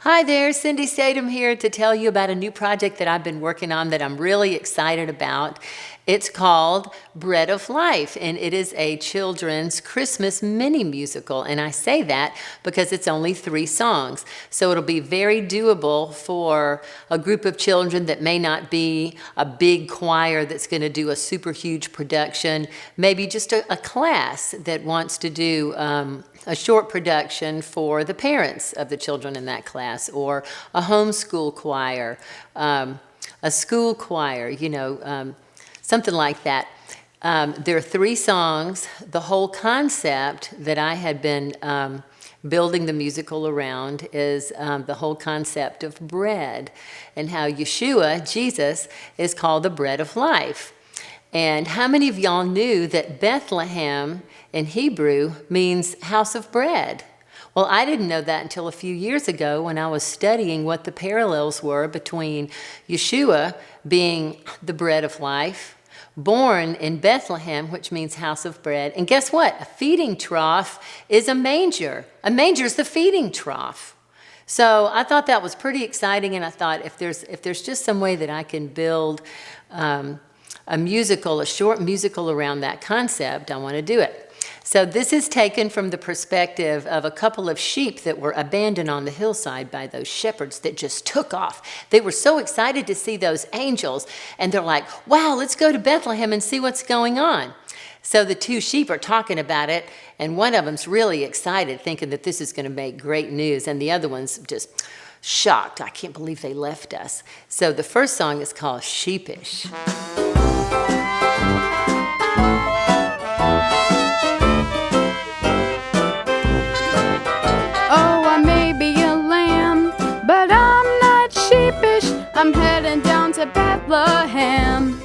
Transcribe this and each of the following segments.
Hi there, Cindy Statham here to tell you about a new project that I've been working on that I'm really excited about. It's called Bread of Life, and it is a children's Christmas mini musical. And I say that because it's only 3 songs. So it'll be very doable for a group of children that may not be a big choir that's going to do a super huge production. Maybe just a class that wants to do a short production for the parents of the children in that class, or a homeschool choir, a school choir, something like that. There are 3 songs. The whole concept that I had been building the musical around is the whole concept of bread, and how Yeshua, Jesus, is called the bread of life. And how many of y'all knew that Bethlehem in Hebrew means house of bread? Well, I didn't know that until a few years ago when I was studying what the parallels were between Yeshua being the bread of life, born in Bethlehem, which means house of bread. And guess what? A feeding trough is a manger. A manger is the feeding trough. So I thought that was pretty exciting, and I thought if there's just some way that I can build a short musical around that concept, I want to do it. So this is taken from the perspective of a couple of sheep that were abandoned on the hillside by those shepherds that just took off. They were so excited to see those angels, and they're like, wow, let's go to Bethlehem and see what's going on. So the 2 sheep are talking about it, and one of them's really excited, thinking that this is going to make great news, and the other one's just shocked. I can't believe they left us. So the first song is called Sheepish. I'm heading down to Bethlehem.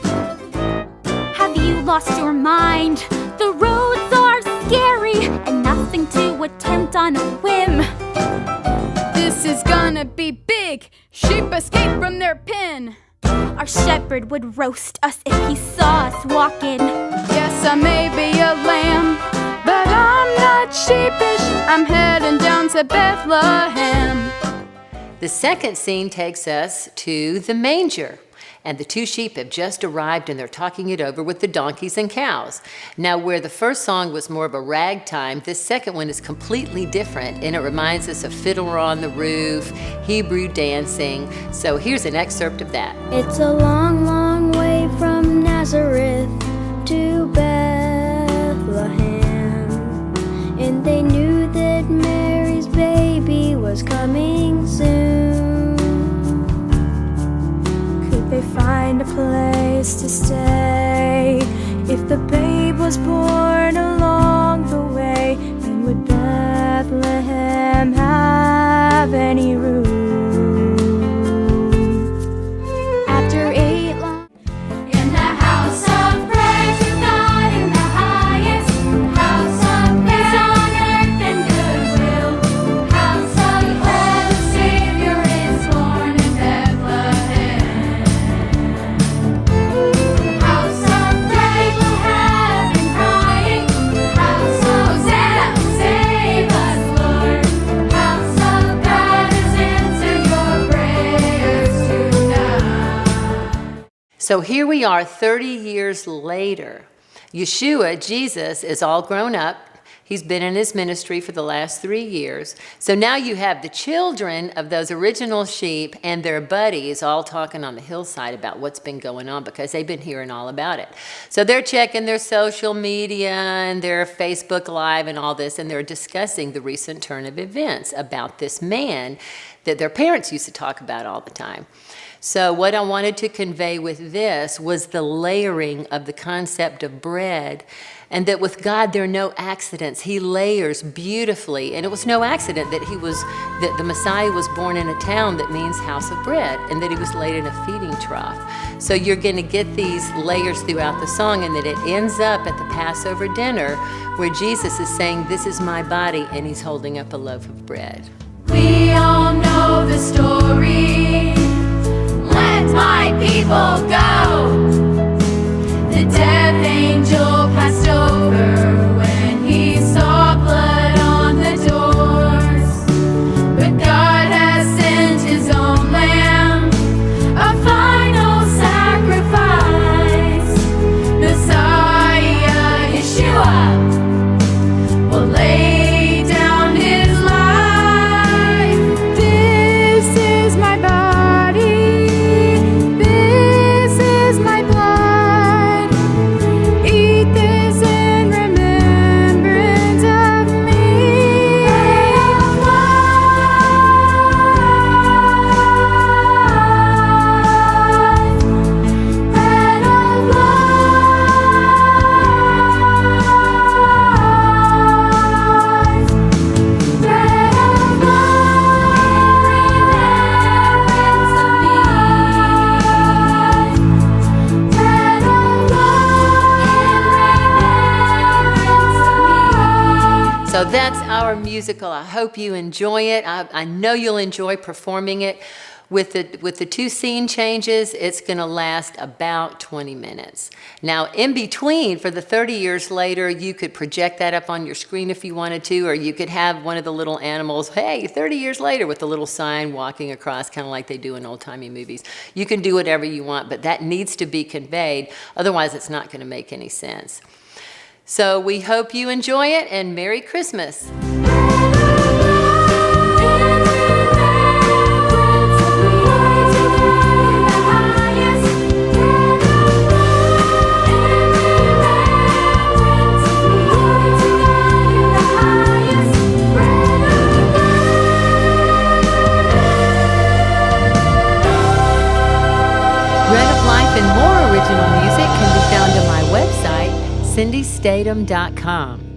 Have you lost your mind? The roads are scary and nothing to attempt on a whim. This is gonna be big. Sheep escape from their pen. Our shepherd would roast us if he saw us walking. Yes, I may be a lamb, but I'm not sheepish. I'm heading down to Bethlehem. The second scene takes us to the manger, and the 2 sheep have just arrived, and they're talking it over with the donkeys and cows. Now, where the first song was more of a ragtime, this second one is completely different, and it reminds us of Fiddler on the Roof, Hebrew dancing. So here's an excerpt of that. It's a long, long way from Nazareth to Bethlehem, and they knew that Mary's baby was coming soon. Could they find a place to stay if the babe was born along the way? And would Bethlehem have any room? After 8 long In the house of prayer to God in the highest, house of peace on earth and goodwill, house of prayer, the Savior is born in Bethlehem. House of prayer, people have been crying. House of Hosanna, save us, Lord. House of God has answered your prayers tonight. So here we are 30 years later. Yeshua, Jesus, is all grown up. He's been in his ministry for the last 3 years. So now you have the children of those original sheep and their buddies all talking on the hillside about what's been going on, because they've been hearing all about it. So they're checking their social media and their Facebook Live and all this, and they're discussing the recent turn of events about this man that their parents used to talk about all the time. So what I wanted to convey with this was the layering of the concept of bread, and that with God there are no accidents. He layers beautifully, and it was no accident that the Messiah was born in a town that means house of bread, and that he was laid in a feeding trough. So you're going to get these layers throughout the song, and that it ends up at the Passover dinner where Jesus is saying, "This is my body," and he's holding up a loaf of bread. We all know the story. Let my people go. The death angel passed over when he saw blood on the doors. But God has sent that's our musical. I hope you enjoy it. I know you'll enjoy performing it. With the 2 scene changes, it's going to last about 20 minutes. Now, in between, for the 30 years later, you could project that up on your screen if you wanted to, or you could have one of the little animals, hey, 30 years later, with the little sign walking across, kind of like they do in old-timey movies. You can do whatever you want, but that needs to be conveyed. Otherwise, it's not going to make any sense. So we hope you enjoy it, and Merry Christmas. Bread of Life and more original music can be found on my website, cindystatham.com.